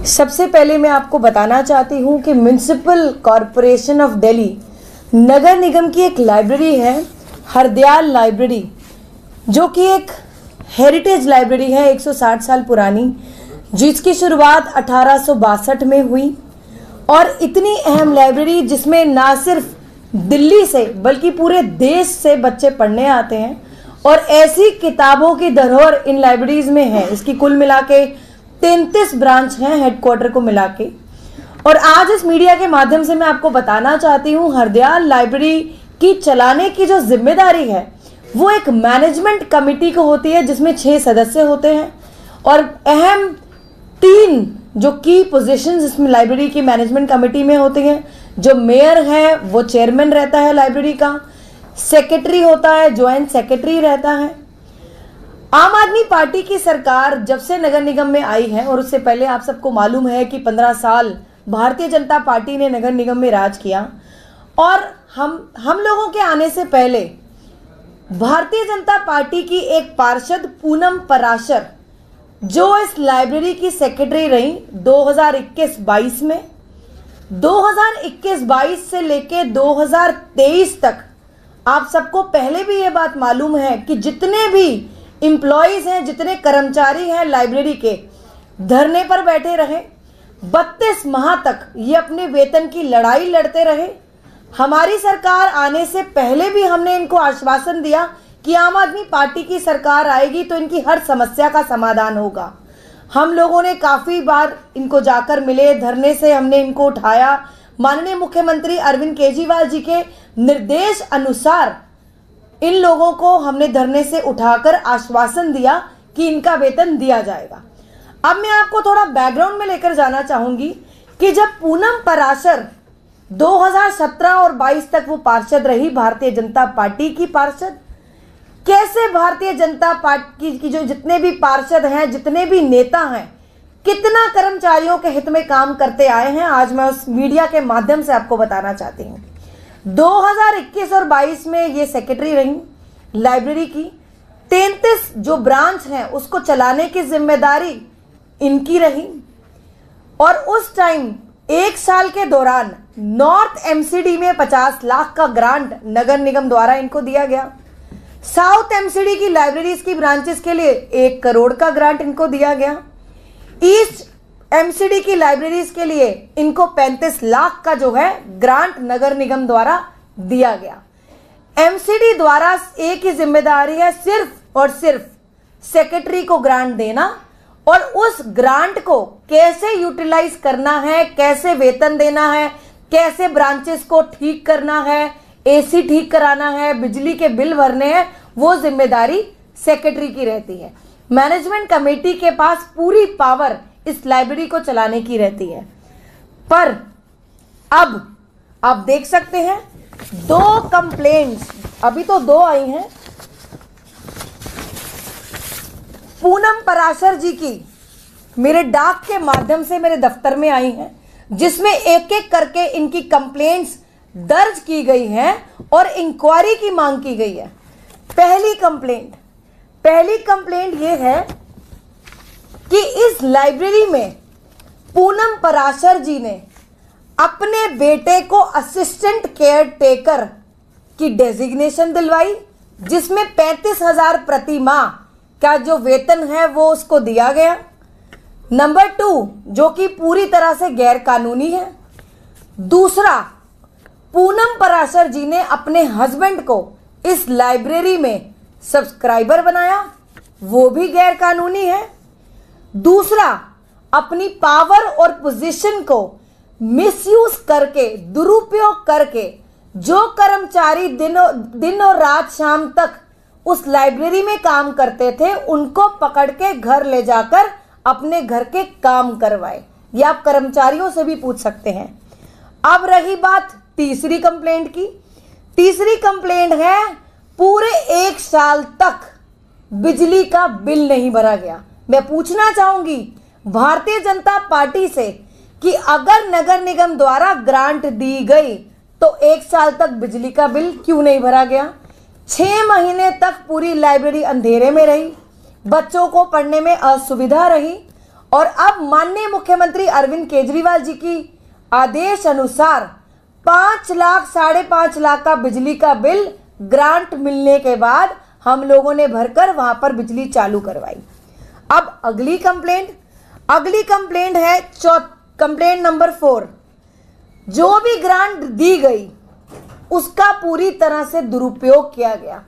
सबसे पहले मैं आपको बताना चाहती हूँ कि म्युनिसिपल कॉरपोरेशन ऑफ दिल्ली नगर निगम की एक लाइब्रेरी है, हरदयाल लाइब्रेरी, जो कि एक हेरिटेज लाइब्रेरी है 160 साल पुरानी, जिसकी शुरुआत 1862 में हुई। और इतनी अहम लाइब्रेरी जिसमें ना सिर्फ दिल्ली से बल्कि पूरे देश से बच्चे पढ़ने आते हैं और ऐसी किताबों की धरोहर इन लाइब्रेरीज में है। इसकी कुल मिला के 33 ब्रांच हैं हेडक्वार्टर को मिला के। और आज इस मीडिया के माध्यम से मैं आपको बताना चाहती हूँ, हरदयाल लाइब्रेरी की चलाने की जो जिम्मेदारी है वो एक मैनेजमेंट कमेटी को होती है, जिसमें 6 सदस्य होते हैं और अहम 3 जो की पोजीशंस इसमें लाइब्रेरी की मैनेजमेंट कमेटी में होती हैं। जो मेयर है वो चेयरमैन रहता है लाइब्रेरी का, सेक्रेटरी होता है, ज्वाइंट सेक्रेटरी रहता है। आम आदमी पार्टी की सरकार जब से नगर निगम में आई है, और उससे पहले आप सबको मालूम है कि 15 साल भारतीय जनता पार्टी ने नगर निगम में राज किया। और हम लोगों के आने से पहले भारतीय जनता पार्टी की एक पार्षद पूनम पराशर, जो इस लाइब्रेरी की सेक्रेटरी रही 2021-22 में, 2021-22 से लेके 2023 तक आप सबको पहले भी ये बात मालूम है कि जितने भी एम्प्लॉयज हैं, जितने कर्मचारी हैं लाइब्रेरी के, धरने पर बैठे रहे। 32 माह तक ये अपने वेतन की लड़ाई लड़ते रहे। हमारी सरकार आने से पहले भी हमने इनको आश्वासन दिया कि आम आदमी पार्टी की सरकार आएगी तो इनकी हर समस्या का समाधान होगा। हम लोगों ने काफ़ी बार इनको जाकर मिले, धरने से हमने इनको उठाया। माननीय मुख्यमंत्री अरविंद केजरीवाल जी के निर्देश अनुसार इन लोगों को हमने धरने से उठाकर आश्वासन दिया कि इनका वेतन दिया जाएगा। अब मैं आपको थोड़ा बैकग्राउंड में लेकर जाना चाहूंगी कि जब पूनम पराशर 2017 और 22 तक वो पार्षद रही, भारतीय जनता पार्टी की पार्षद, कैसे भारतीय जनता पार्टी की जो जितने भी पार्षद हैं, जितने भी नेता हैं, कितना कर्मचारियों के हित में काम करते आए हैं, आज मैं उस मीडिया के माध्यम से आपको बताना चाहती हूँ। 2021 और 22 में ये सेक्रेटरी रही लाइब्रेरी की। 33 जो ब्रांच हैं उसको चलाने की जिम्मेदारी इनकी रही। और उस टाइम 1 साल के दौरान नॉर्थ एमसीडी में 50 लाख का ग्रांट नगर निगम द्वारा इनको दिया गया। साउथ एमसीडी की लाइब्रेरीज की ब्रांचेस के लिए 1 करोड़ का ग्रांट इनको दिया गया। ईस्ट एमसीडी की लाइब्रेरीज के लिए इनको 35 लाख का जो है ग्रांट नगर निगम द्वारा दिया गया। एमसीडी द्वारा एक ही जिम्मेदारी है, सिर्फ और सिर्फ सेक्रेटरी को ग्रांट देना और उस ग्रांट को कैसे यूटिलाइज करना है, कैसे वेतन देना है, कैसे ब्रांचेस को ठीक करना है, एसी ठीक कराना है, बिजली के बिल भरने हैं, वो जिम्मेदारी सेक्रेटरी की रहती है। मैनेजमेंट कमेटी के पास पूरी पावर इस लाइब्रेरी को चलाने की रहती है। पर अब आप देख सकते हैं 2 कंप्लेंट्स, अभी तो 2 आई हैं, पूनम पराशर जी की मेरे डाक के माध्यम से मेरे दफ्तर में आई हैं, जिसमें एक एक करके इनकी कंप्लेंट्स दर्ज की गई हैं और इंक्वायरी की मांग की गई है। पहली कंप्लेंट ये है कि इस लाइब्रेरी में पूनम पराशर जी ने अपने बेटे को असिस्टेंट केयर टेकर की डेजिग्नेशन दिलवाई, जिसमें 35,000 प्रति माह का जो वेतन है वो उसको दिया गया। नंबर 2 जो कि पूरी तरह से गैर कानूनी है। दूसरा, पूनम पराशर जी ने अपने हस्बैंड को इस लाइब्रेरी में सब्सक्राइबर बनाया, वो भी गैर कानूनी है। दूसरा, अपनी पावर और पोजीशन को मिसयूज करके, दुरुपयोग करके, जो कर्मचारी दिन और रात शाम तक उस लाइब्रेरी में काम करते थे, उनको पकड़ के घर ले जाकर अपने घर के काम करवाए। ये आप कर्मचारियों से भी पूछ सकते हैं। अब रही बात तीसरी कंप्लेंट की। तीसरी कंप्लेंट है पूरे 1 साल तक बिजली का बिल नहीं भरा गया। मैं पूछना चाहूंगी भारतीय जनता पार्टी से कि अगर नगर निगम द्वारा ग्रांट दी गई तो 1 साल तक बिजली का बिल क्यों नहीं भरा गया? 6 महीने तक पूरी लाइब्रेरी अंधेरे में रही, बच्चों को पढ़ने में असुविधा रही और अब माननीय मुख्यमंत्री अरविंद केजरीवाल जी की आदेश अनुसार 5 लाख 5.5 लाख का बिजली का बिल ग्रांट मिलने के बाद हम लोगों ने भरकर वहां पर बिजली चालू करवाई। अब अगली कंप्लेंट है कंप्लेंट नंबर 4। जो भी ग्रांट दी गई उसका पूरी तरह से दुरुपयोग किया गया।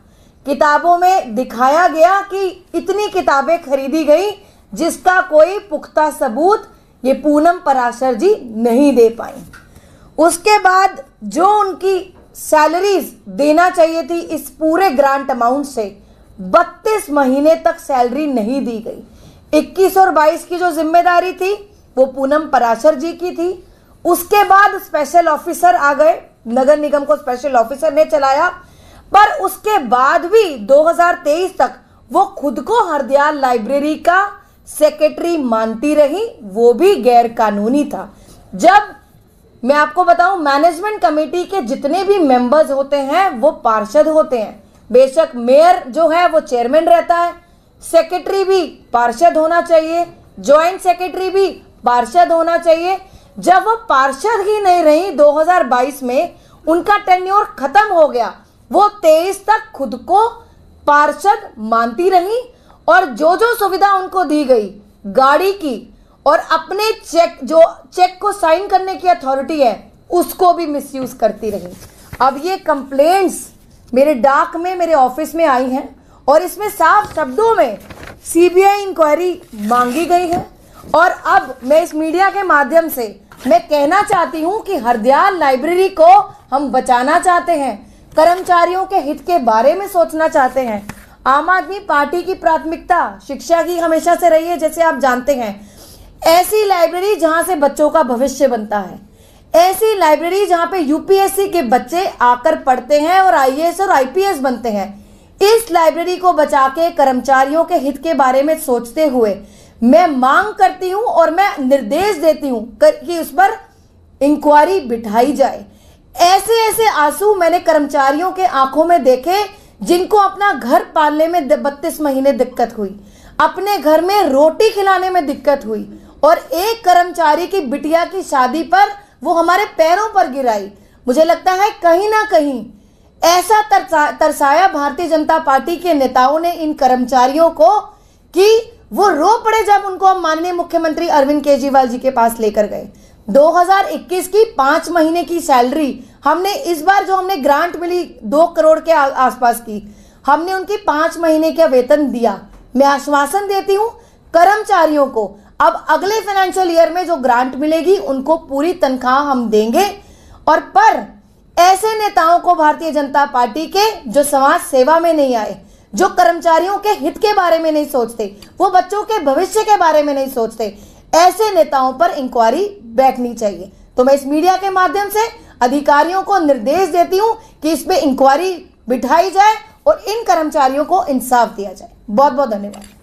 किताबों में दिखाया गया कि इतनी किताबें खरीदी गई जिसका कोई पुख्ता सबूत ये पूनम पराशर जी नहीं दे पाई। उसके बाद जो उनकी सैलरीज देना चाहिए थी इस पूरे ग्रांट अमाउंट से 32 महीने तक सैलरी नहीं दी गई। 21 और 22 की जो जिम्मेदारी थी वो पूनम पराशर जी की थी। उसके बाद स्पेशल ऑफिसर आ गए, नगर निगम को स्पेशल ऑफिसर ने चलाया, पर उसके बाद भी 2023 तक वो खुद को हरदयाल लाइब्रेरी का सेक्रेटरी मानती रही, वो भी गैर कानूनी था। जब मैं आपको बताऊं, मैनेजमेंट कमेटी के जितने भी मेंबर्स होते हैं वो पार्षद होते हैं। बेशक मेयर जो है वो चेयरमैन रहता है, सेक्रेटरी भी पार्षद होना चाहिए, जॉइंट सेक्रेटरी भी पार्षद होना चाहिए। जब वो पार्षद ही नहीं रही, 2022 में उनका टेन्योर खत्म हो गया, वो 23 तक खुद को पार्षद मानती रही और जो सुविधा उनको दी गई गाड़ी की और अपने चेक को साइन करने की अथॉरिटी है उसको भी मिसयूज करती रही। अब ये कंप्लेंट्स मेरे डाक में, मेरे ऑफिस में आई हैं और इसमें साफ शब्दों में सीबीआई इंक्वायरी मांगी गई है। और अब मैं इस मीडिया के माध्यम से मैं कहना चाहती हूं कि हरदयाल लाइब्रेरी को हम बचाना चाहते हैं, कर्मचारियों के हित के बारे में सोचना चाहते हैं। आम आदमी पार्टी की प्राथमिकता शिक्षा की हमेशा से रही है, जैसे आप जानते हैं। ऐसी लाइब्रेरी जहां से बच्चों का भविष्य बनता है, ऐसी लाइब्रेरी जहां पे यूपीएससी के बच्चे आकर पढ़ते हैं और आईएएस और आईपीएस बनते हैं, इस लाइब्रेरी को बचा के कर्मचारियों के हित के बारे में सोचते हुए मैं मांग करती हूं और मैं निर्देश देती हूं कि उस पर इंक्वायरी बिठाई जाए। ऐसे ऐसे आंसू मैंने कर्मचारियों के आंखों में देखे जिनको अपना घर पालने में 32 महीने दिक्कत हुई, अपने घर में रोटी खिलाने में दिक्कत हुई और एक कर्मचारी की बिटिया की शादी पर वो हमारे पैरों पर गिराई। मुझे लगता है कहीं ना कहीं ऐसा तरसाया भारतीय जनता पार्टी के नेताओं ने इन कर्मचारियों को कि वो रो पड़े जब उनको हम माननीय मुख्यमंत्री अरविंद केजरीवाल जी के पास लेकर गए। 2021 की 5 महीने की सैलरी हमने इस बार जो हमने ग्रांट मिली 2 करोड़ के आसपास की, हमने उनकी 5 महीने का वेतन दिया। मैं आश्वासन देती हूं कर्मचारियों को, अब अगले फाइनेंशियल ईयर में जो ग्रांट मिलेगी उनको पूरी तनख्वाह हम देंगे। और पर ऐसे नेताओं को भारतीय जनता पार्टी के जो समाज सेवा में नहीं आए, जो कर्मचारियों के हित के बारे में नहीं सोचते, वो बच्चों के भविष्य के बारे में नहीं सोचते, ऐसे नेताओं पर इंक्वायरी बैठनी चाहिए। तो मैं इस मीडिया के माध्यम से अधिकारियों को निर्देश देती हूं कि इस पे इंक्वायरी बिठाई जाए और इन कर्मचारियों को इंसाफ दिया जाए। बहुत बहुत धन्यवाद।